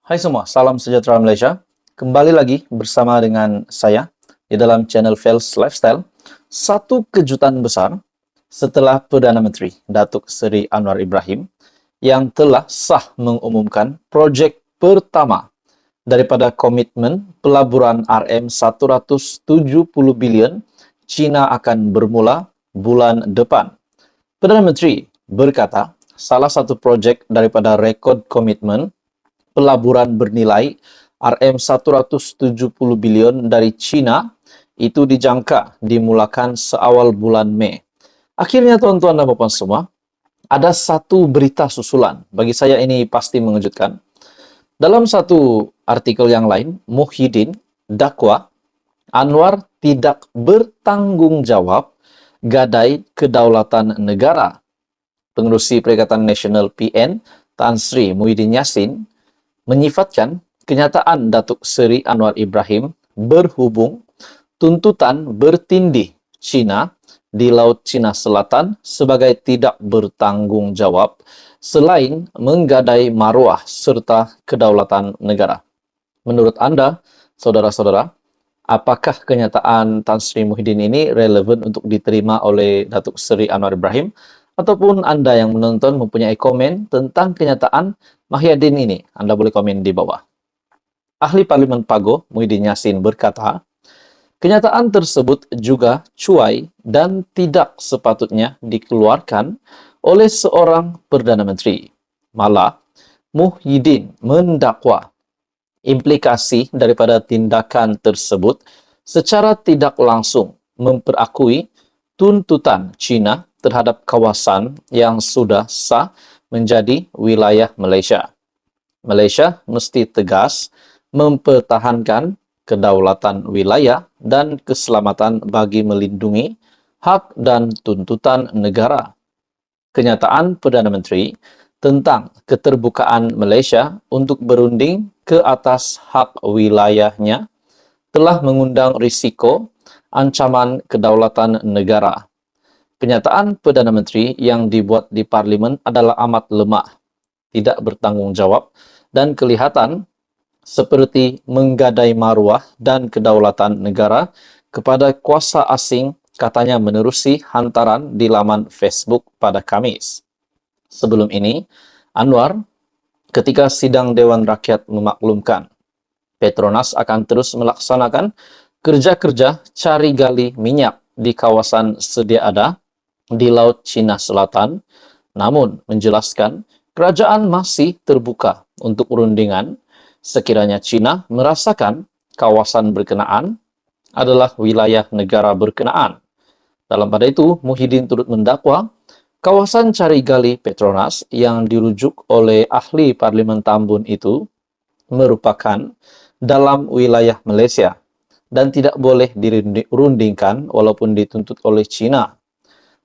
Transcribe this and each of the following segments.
Hai semua, salam sejahtera Malaysia. Kembali lagi bersama dengan saya di dalam channel Fels Lifestyle. Satu kejutan besar setelah Perdana Menteri Datuk Seri Anwar Ibrahim yang telah sah mengumumkan projek pertama daripada komitmen pelaburan RM170 bilion China akan bermula bulan depan. Perdana Menteri berkata salah satu projek daripada rekod komitmen pelaburan bernilai RM170 bilion dari China itu dijangka dimulakan seawal bulan Mei. Akhirnya tuan-tuan dan puan semua, ada satu berita susulan. Bagi saya ini pasti mengejutkan. Dalam satu artikel yang lain, Muhyiddin dakwa Anwar tidak bertanggung jawab gadai kedaulatan negara. Pengerusi Perikatan Nasional PN, Tan Sri Muhyiddin Yassin, menyifatkan kenyataan Datuk Seri Anwar Ibrahim berhubung tuntutan bertindih China di Laut Cina Selatan sebagai tidak bertanggung jawab selain menggadai maruah serta kedaulatan negara. Menurut Anda, saudara-saudara, apakah kenyataan Tan Sri Muhyiddin ini relevan untuk diterima oleh Datuk Seri Anwar Ibrahim? Ataupun Anda yang menonton mempunyai komen tentang kenyataan Muhyiddin ini, Anda boleh komen di bawah. Ahli Parlimen Pago, Muhyiddin Yassin berkata, kenyataan tersebut juga cuai dan tidak sepatutnya dikeluarkan oleh seorang Perdana Menteri. Malah, Muhyiddin mendakwa implikasi daripada tindakan tersebut secara tidak langsung memperakui tuntutan China terhadap kawasan yang sudah sah menjadi wilayah Malaysia. Malaysia mesti tegas mempertahankan kedaulatan wilayah dan keselamatan bagi melindungi hak dan tuntutan negara. Kenyataan Perdana Menteri tentang keterbukaan Malaysia untuk berunding ke atas hak wilayahnya telah mengundang risiko ancaman kedaulatan negara. Kenyataan Perdana Menteri yang dibuat di Parlimen adalah amat lemah, tidak bertanggung jawab, dan kelihatan seperti menggadai maruah dan kedaulatan negara kepada kuasa asing, katanya menerusi hantaran di laman Facebook pada Khamis. Sebelum ini, Anwar ketika sidang Dewan Rakyat memaklumkan Petronas akan terus melaksanakan kerja-kerja cari gali minyak di kawasan sedia ada di Laut Cina Selatan, namun menjelaskan kerajaan masih terbuka untuk perundingan sekiranya China merasakan kawasan berkenaan adalah wilayah negara berkenaan. Dalam pada itu, Muhyiddin turut mendakwa kawasan cari gali Petronas yang dirujuk oleh ahli Parlimen Tambun itu merupakan dalam wilayah Malaysia dan tidak boleh dirundingkan walaupun dituntut oleh China.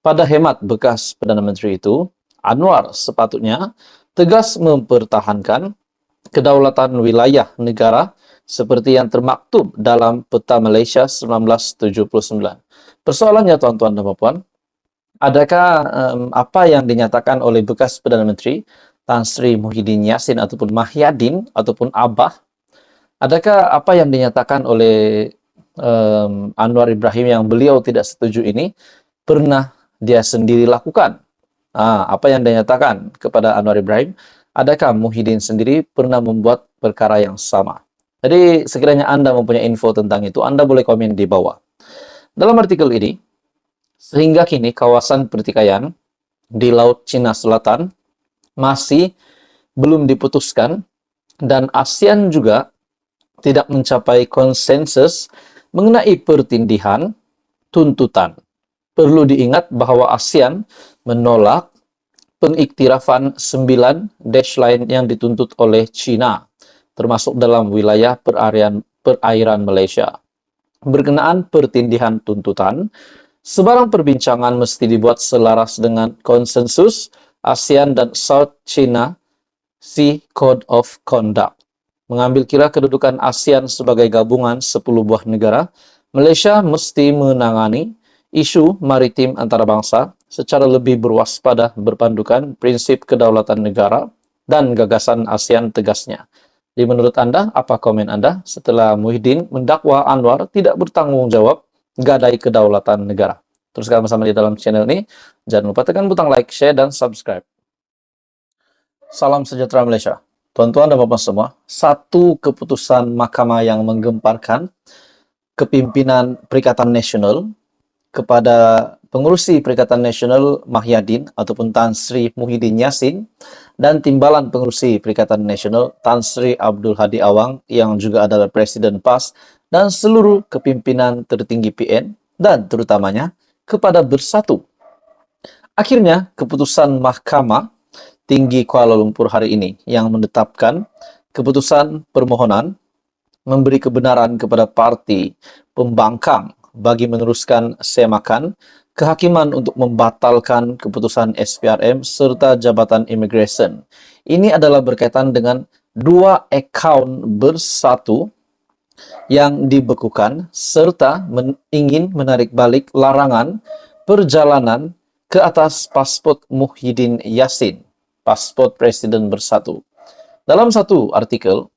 Pada hemat bekas Perdana Menteri itu, Anwar sepatutnya tegas mempertahankan kedaulatan wilayah negara seperti yang termaktub dalam Peta Malaysia 1979. Persoalannya tuan-tuan dan puan, adakah apa yang dinyatakan oleh bekas Perdana Menteri Tan Sri Muhyiddin Yassin ataupun Muhyiddin ataupun Abah, adakah apa yang dinyatakan oleh Anwar Ibrahim yang beliau tidak setuju ini pernah dia sendiri lakukan? Apa yang dinyatakan kepada Anwar Ibrahim, adakah Muhyiddin sendiri pernah membuat perkara yang sama? Jadi sekiranya Anda mempunyai info tentang itu, Anda boleh komen di bawah. Dalam artikel ini, sehingga kini kawasan pertikaian di Laut Cina Selatan masih belum diputuskan dan ASEAN juga tidak mencapai konsensus mengenai pertindihan tuntutan. Perlu diingat bahwa ASEAN menolak pengiktirafan 9 dashline yang dituntut oleh China, termasuk dalam wilayah perairan Malaysia. Berkenaan pertindihan tuntutan, sebarang perbincangan mesti dibuat selaras dengan konsensus ASEAN dan South China Sea Code of Conduct. Mengambil kira kedudukan ASEAN sebagai gabungan 10 buah negara, Malaysia mesti menangani isu maritim antarabangsa secara lebih berwaspada berpandukan prinsip kedaulatan negara dan gagasan ASEAN tegasnya. Jadi menurut Anda, apa komen Anda setelah Muhyiddin mendakwa Anwar tidak bertanggung jawab gadai kedaulatan negara? Teruskan bersama di dalam channel ini. Jangan lupa tekan butang like, share, dan subscribe. Salam sejahtera Malaysia. Tuan-tuan dan puan semua, satu keputusan mahkamah yang menggemparkan kepimpinan Perikatan Nasional kepada pengurusi Perikatan Nasional Mahyadin ataupun Tan Sri Muhyiddin Yassin dan timbalan pengurusi Perikatan Nasional Tan Sri Abdul Hadi Awang yang juga adalah Presiden PAS dan seluruh kepimpinan tertinggi PN dan terutamanya kepada Bersatu. Akhirnya, keputusan Mahkamah Tinggi Kuala Lumpur hari ini yang menetapkan keputusan permohonan memberi kebenaran kepada parti pembangkang bagi meneruskan semakan kehakiman untuk membatalkan keputusan SPRM serta Jabatan Imigresen. Ini adalah berkaitan dengan dua akaun Bersatu yang dibekukan serta ingin menarik balik larangan perjalanan ke atas pasport Muhyiddin Yassin, pasport Presiden Bersatu. Dalam satu artikel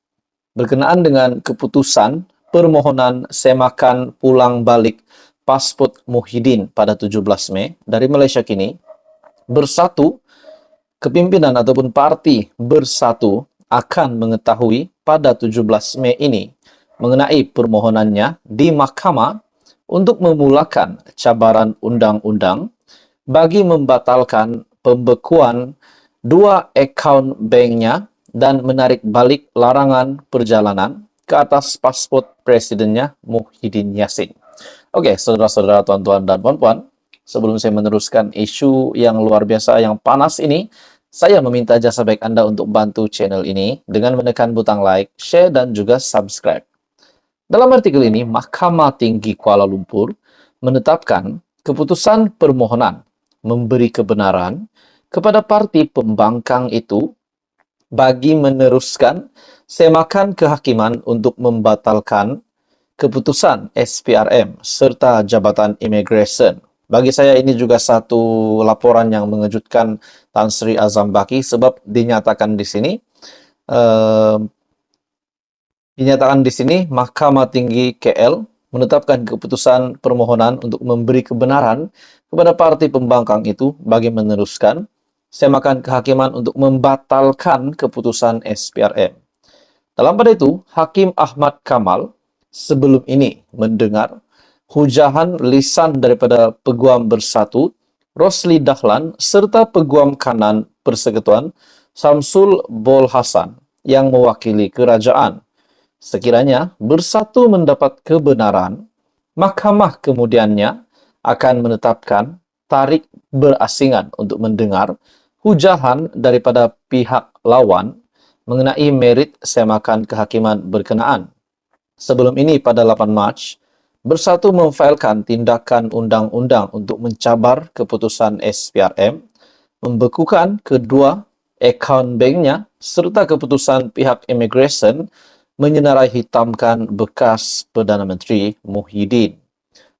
berkenaan dengan keputusan permohonan semakan pulang balik pasport Muhyiddin pada 17 Mei dari Malaysia kini, Bersatu, kepimpinan ataupun parti Bersatu akan mengetahui pada 17 Mei ini mengenai permohonannya di mahkamah untuk memulakan cabaran undang-undang bagi membatalkan pembekuan dua akaun banknya dan menarik balik larangan perjalanan ke atas pasport presidennya Muhyiddin Yassin. Oke, saudara-saudara, tuan-tuan dan puan-puan, sebelum saya meneruskan isu yang luar biasa yang panas ini, saya meminta jasa baik Anda untuk bantu channel ini dengan menekan butang like, share, dan juga subscribe. Dalam artikel ini, Mahkamah Tinggi Kuala Lumpur menetapkan keputusan permohonan memberi kebenaran kepada parti pembangkang itu bagi meneruskan semakan kehakiman untuk membatalkan keputusan SPRM serta Jabatan Imigresen. Bagi saya ini juga satu laporan yang mengejutkan Tan Sri Azam Baki sebab dinyatakan di sini Mahkamah Tinggi KL menetapkan keputusan permohonan untuk memberi kebenaran kepada parti pembangkang itu bagi meneruskan semakan kehakiman untuk membatalkan keputusan SPRM. Dalam pada itu, Hakim Ahmad Kamal sebelum ini mendengar hujahan lisan daripada Peguam Bersatu, Rosli Dahlan, serta Peguam Kanan Persekutuan, Samsul Bol Hasan, yang mewakili kerajaan. Sekiranya Bersatu mendapat kebenaran, mahkamah kemudiannya akan menetapkan tarikh berasingan untuk mendengar hujahan daripada pihak lawan mengenai merit semakan kehakiman berkenaan. Sebelum ini pada 8 Mac, Bersatu memfailkan tindakan undang-undang untuk mencabar keputusan SPRM, membekukan kedua akaun banknya serta keputusan pihak Imigresen menyenarai hitamkan bekas Perdana Menteri Muhyiddin.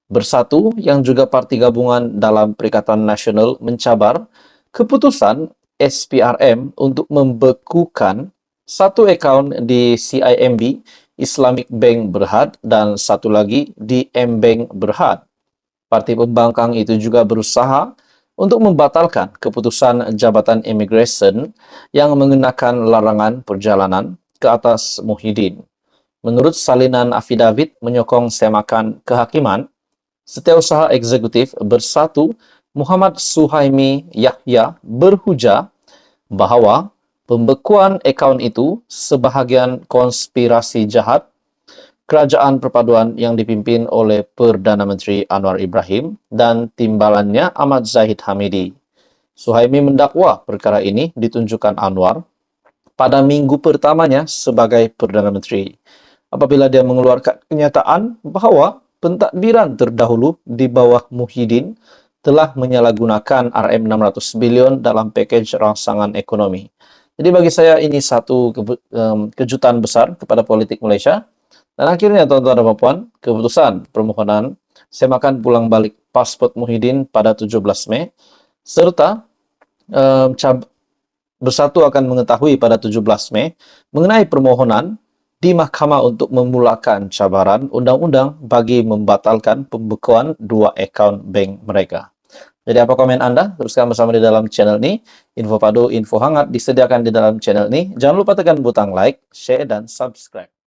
Bersatu yang juga parti gabungan dalam Perikatan Nasional mencabar keputusan SPRM untuk membekukan satu akaun di CIMB Islamic Bank Berhad dan satu lagi di M-Bank Berhad. Parti pembangkang itu juga berusaha untuk membatalkan keputusan Jabatan Imigresen yang mengenakan larangan perjalanan ke atas Muhyiddin. Menurut salinan afidavit menyokong semakan kehakiman, Setiausaha Eksekutif Bersatu Muhammad Suhaimi Yahya berhujah bahawa pembekuan akaun itu sebahagian konspirasi jahat kerajaan perpaduan yang dipimpin oleh Perdana Menteri Anwar Ibrahim dan timbalannya Ahmad Zahid Hamidi. Suhaimi mendakwa perkara ini ditunjukkan Anwar pada minggu pertamanya sebagai Perdana Menteri, apabila dia mengeluarkan kenyataan bahawa pentadbiran terdahulu di bawah Muhyiddin telah menyalahgunakan RM600 bilion dalam pakej rangsangan ekonomi. Jadi bagi saya ini satu kejutan besar kepada politik Malaysia. Dan akhirnya tuan-tuan dan puan, keputusan permohonan semakan pulang balik pasport Muhyiddin pada 17 Mei serta Bersatu akan mengetahui pada 17 Mei mengenai permohonan di mahkamah untuk memulakan cabaran undang-undang bagi membatalkan pembekuan 2 akaun bank mereka. Jadi apa komen Anda? Teruskan bersama di dalam channel ini. Info padu, info hangat disediakan di dalam channel ini. Jangan lupa tekan butang like, share, dan subscribe.